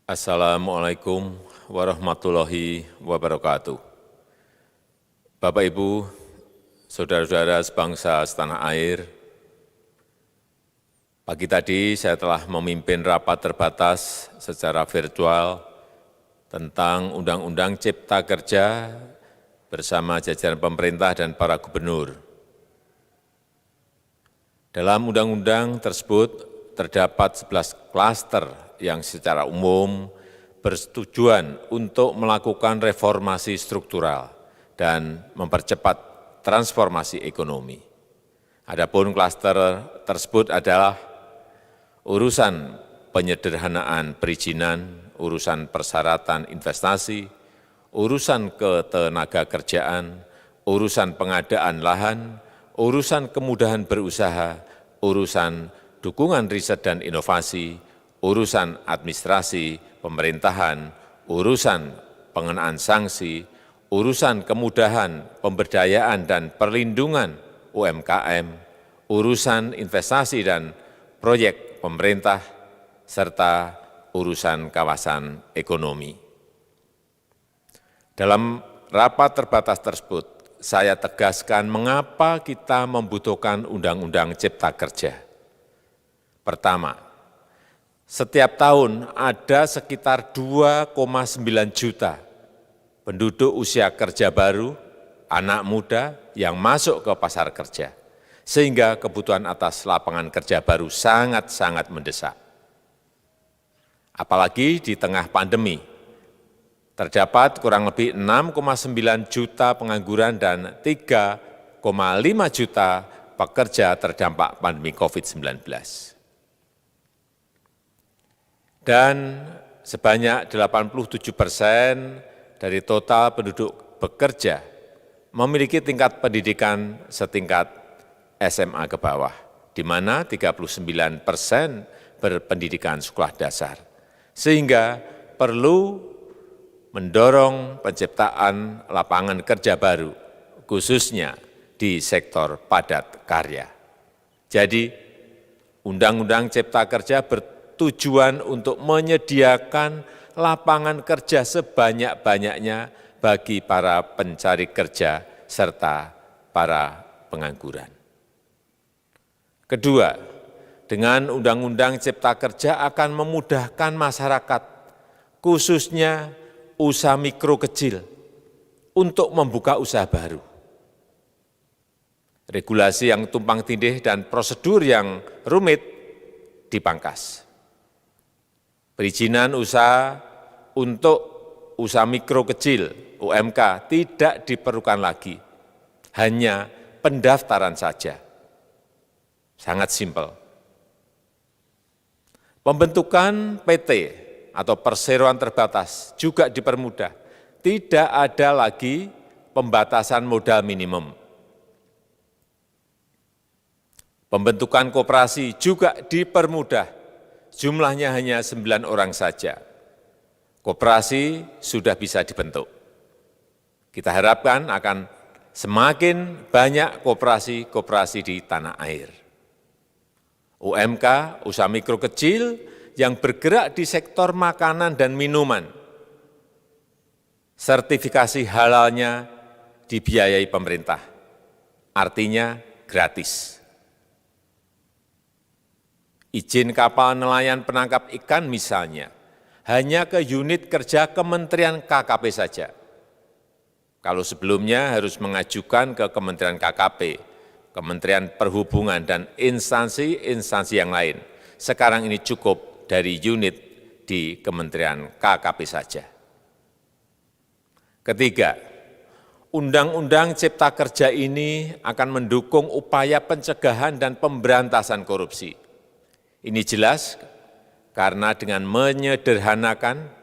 Assalamualaikum warahmatullahi wabarakatuh. Bapak, Ibu, saudara-saudara sebangsa setanah air, pagi tadi saya telah memimpin rapat terbatas secara virtual tentang Undang-Undang Cipta Kerja bersama jajaran pemerintah dan para gubernur. Dalam undang-undang tersebut terdapat 11 klaster yang secara umum bertujuan untuk melakukan reformasi struktural dan mempercepat transformasi ekonomi. Adapun klaster tersebut adalah urusan penyederhanaan perizinan, urusan persyaratan investasi, urusan ketenagakerjaan, urusan pengadaan lahan, urusan kemudahan berusaha, urusan dukungan riset dan inovasi, urusan administrasi pemerintahan, urusan pengenaan sanksi, urusan kemudahan pemberdayaan dan perlindungan UMKM, urusan investasi dan proyek pemerintah, serta urusan kawasan ekonomi. Dalam rapat terbatas tersebut, saya tegaskan mengapa kita membutuhkan Undang-Undang Cipta Kerja. Pertama, setiap tahun ada sekitar 2,9 juta penduduk usia kerja baru, anak muda yang masuk ke pasar kerja, sehingga kebutuhan atas lapangan kerja baru sangat-sangat mendesak. Apalagi di tengah pandemi, terdapat kurang lebih 6,9 juta pengangguran dan 3,5 juta pekerja terdampak pandemi COVID-19. Dan sebanyak 87% dari total penduduk bekerja memiliki tingkat pendidikan setingkat SMA ke bawah, di mana 39% berpendidikan sekolah dasar, sehingga perlu mendorong penciptaan lapangan kerja baru, khususnya di sektor padat karya. Jadi, Undang-Undang Cipta Kerja bertujuan untuk menyediakan lapangan kerja sebanyak-banyaknya bagi para pencari kerja serta para pengangguran. Kedua, dengan Undang-Undang Cipta Kerja akan memudahkan masyarakat, khususnya usaha mikro kecil, untuk membuka usaha baru. Regulasi yang tumpang tindih dan prosedur yang rumit dipangkas. Perizinan usaha untuk usaha mikro kecil, UMK, tidak diperlukan lagi, hanya pendaftaran saja. Sangat simpel. Pembentukan PT atau perseroan terbatas juga dipermudah. Tidak ada lagi pembatasan modal minimum. Pembentukan koperasi juga dipermudah, jumlahnya hanya 9 orang saja. Koperasi sudah bisa dibentuk. Kita harapkan akan semakin banyak koperasi-koperasi di tanah air. UMK, usaha mikro kecil yang bergerak di sektor makanan dan minuman, sertifikasi halalnya dibiayai pemerintah, artinya gratis. Izin kapal nelayan penangkap ikan misalnya, hanya ke unit kerja Kementerian KKP saja. Kalau sebelumnya harus mengajukan ke Kementerian KKP, Kementerian Perhubungan, dan instansi-instansi yang lain. Sekarang ini cukup dari unit di Kementerian KKP saja. Ketiga, Undang-Undang Cipta Kerja ini akan mendukung upaya pencegahan dan pemberantasan korupsi. Ini jelas karena dengan menyederhanakan,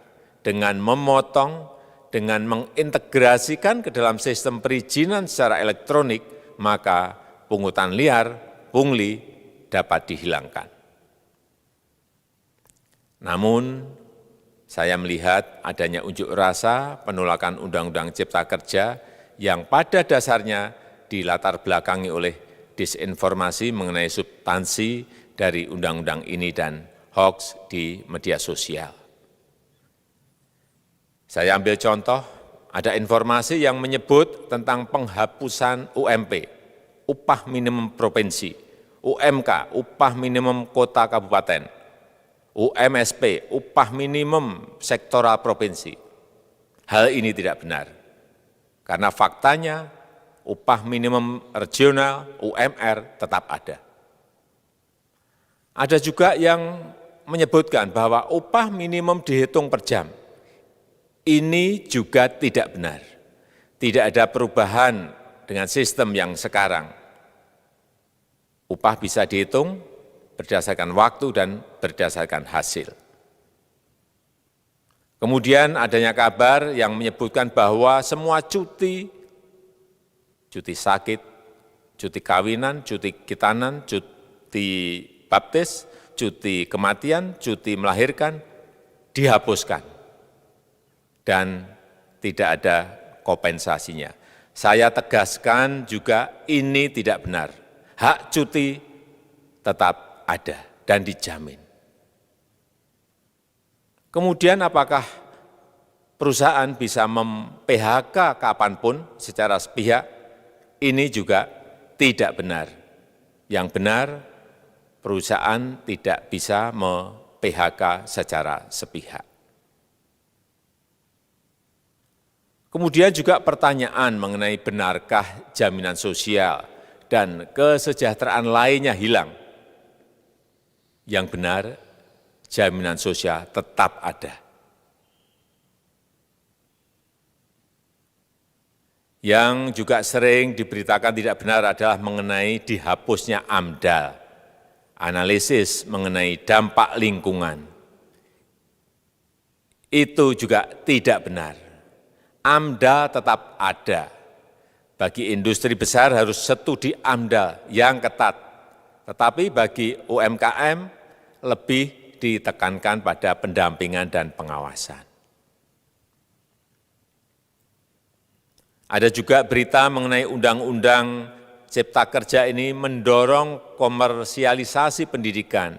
dengan memotong, dengan mengintegrasikan ke dalam sistem perizinan secara elektronik, maka pungutan liar, pungli dapat dihilangkan. Namun, saya melihat adanya unjuk rasa penolakan Undang-Undang Cipta Kerja yang pada dasarnya dilatar belakangi oleh disinformasi mengenai substansi dari undang-undang ini dan hoax di media sosial. Saya ambil contoh, ada informasi yang menyebut tentang penghapusan UMP, upah minimum provinsi, UMK, upah minimum kota kabupaten, UMSP, upah minimum sektoral provinsi. Hal ini tidak benar, karena faktanya upah minimum regional, UMR, tetap ada. Ada juga yang menyebutkan bahwa upah minimum dihitung per jam. Ini juga tidak benar. Tidak ada perubahan dengan sistem yang sekarang. Upah bisa dihitung berdasarkan waktu dan berdasarkan hasil. Kemudian adanya kabar yang menyebutkan bahwa semua cuti sakit, cuti kawinan, cuti khitanan, cuti baptis, cuti kematian, cuti melahirkan, dihapuskan. Dan tidak ada kompensasinya. Saya tegaskan juga ini tidak benar. Hak cuti tetap ada dan dijamin. Kemudian apakah perusahaan bisa mem-PHK kapanpun secara sepihak? Ini juga tidak benar. Yang benar, perusahaan tidak bisa mem-PHK secara sepihak. Kemudian juga pertanyaan mengenai benarkah jaminan sosial dan kesejahteraan lainnya hilang. Yang benar, jaminan sosial tetap ada. Yang juga sering diberitakan tidak benar adalah mengenai dihapusnya AMDAL, analisis mengenai dampak lingkungan. Itu juga tidak benar. AMDAL tetap ada. Bagi industri besar harus studi AMDAL yang ketat. Tetapi bagi UMKM lebih ditekankan pada pendampingan dan pengawasan. Ada juga berita mengenai Undang-Undang Cipta Kerja ini mendorong komersialisasi pendidikan.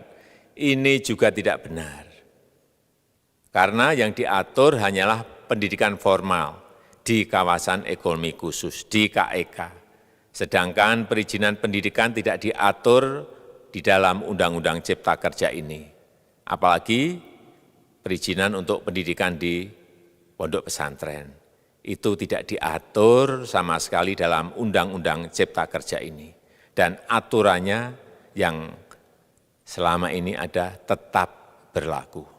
Ini juga tidak benar. Karena yang diatur hanyalah pendidikan formal di kawasan ekonomi khusus, di KEK. Sedangkan perizinan pendidikan tidak diatur di dalam Undang-Undang Cipta Kerja ini. Apalagi perizinan untuk pendidikan di pondok pesantren. Itu tidak diatur sama sekali dalam Undang-Undang Cipta Kerja ini. Dan aturannya yang selama ini ada tetap berlaku.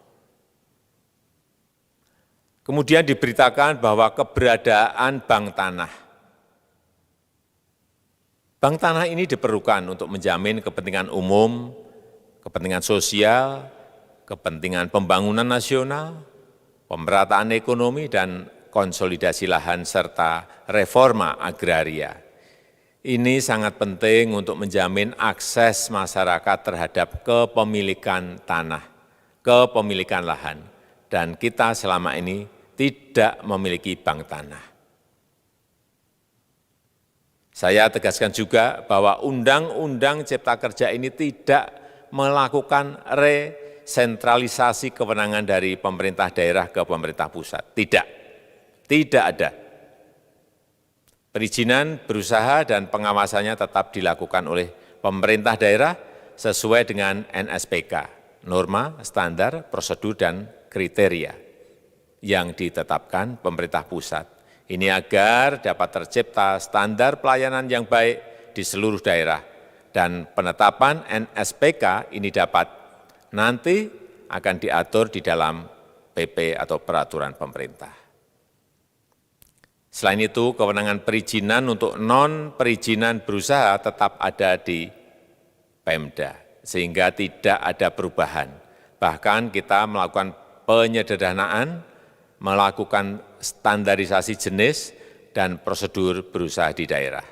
Kemudian diberitakan bahwa keberadaan bank tanah. Bank tanah ini diperlukan untuk menjamin kepentingan umum, kepentingan sosial, kepentingan pembangunan nasional, pemerataan ekonomi, dan konsolidasi lahan serta reforma agraria. Ini sangat penting untuk menjamin akses masyarakat terhadap kepemilikan tanah, kepemilikan lahan, dan kita selama ini tidak memiliki bank tanah. Saya tegaskan juga bahwa Undang-Undang Cipta Kerja ini tidak melakukan resentralisasi kewenangan dari pemerintah daerah ke pemerintah pusat. Tidak ada. Perizinan berusaha dan pengawasannya tetap dilakukan oleh pemerintah daerah sesuai dengan NSPK, norma, standar, prosedur, dan kriteria yang ditetapkan pemerintah pusat. Ini agar dapat tercipta standar pelayanan yang baik di seluruh daerah, dan penetapan NSPK ini dapat nanti akan diatur di dalam PP atau peraturan pemerintah. Selain itu, kewenangan perizinan untuk non-perizinan berusaha tetap ada di Pemda, sehingga tidak ada perubahan. Bahkan kita melakukan penyederhanaan, melakukan standarisasi jenis dan prosedur berusaha di daerah.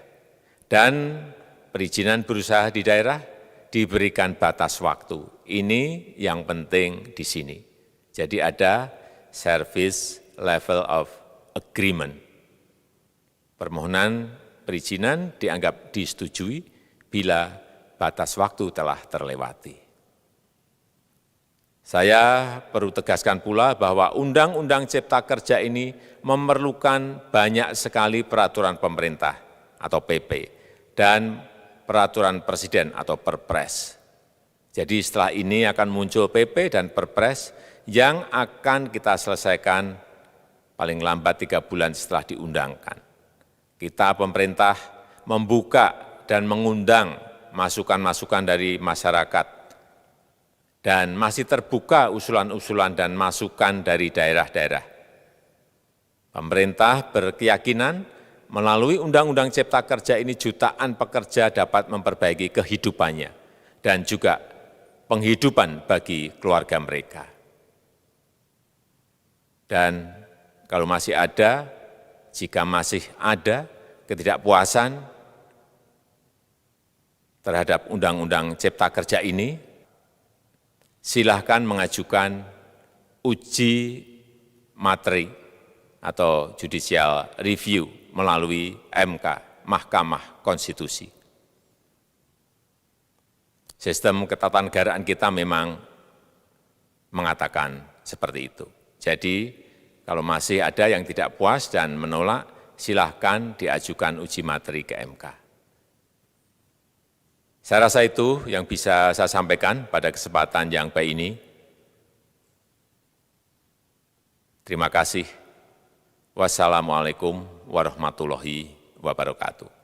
Dan perizinan berusaha di daerah diberikan batas waktu. Ini yang penting di sini. Jadi ada service level of agreement. Permohonan perizinan dianggap disetujui bila batas waktu telah terlewati. Saya perlu tegaskan pula bahwa Undang-Undang Cipta Kerja ini memerlukan banyak sekali peraturan pemerintah atau PP dan peraturan presiden atau Perpres. Jadi setelah ini akan muncul PP dan Perpres yang akan kita selesaikan paling lambat 3 bulan setelah diundangkan. Kita pemerintah membuka dan mengundang masukan-masukan dari masyarakat dan masih terbuka usulan-usulan dan masukan dari daerah-daerah. Pemerintah berkeyakinan melalui Undang-Undang Cipta Kerja ini jutaan pekerja dapat memperbaiki kehidupannya dan juga penghidupan bagi keluarga mereka. Dan kalau masih ada, jika masih ada ketidakpuasan terhadap Undang-Undang Cipta Kerja ini, silahkan mengajukan uji materi atau judicial review melalui MK, Mahkamah Konstitusi. Sistem ketatanegaraan kita memang mengatakan seperti itu. Jadi, kalau masih ada yang tidak puas dan menolak, silahkan diajukan uji materi ke MK. Saya rasa itu yang bisa saya sampaikan pada kesempatan yang baik ini. Terima kasih. Wassalamualaikum warahmatullahi wabarakatuh.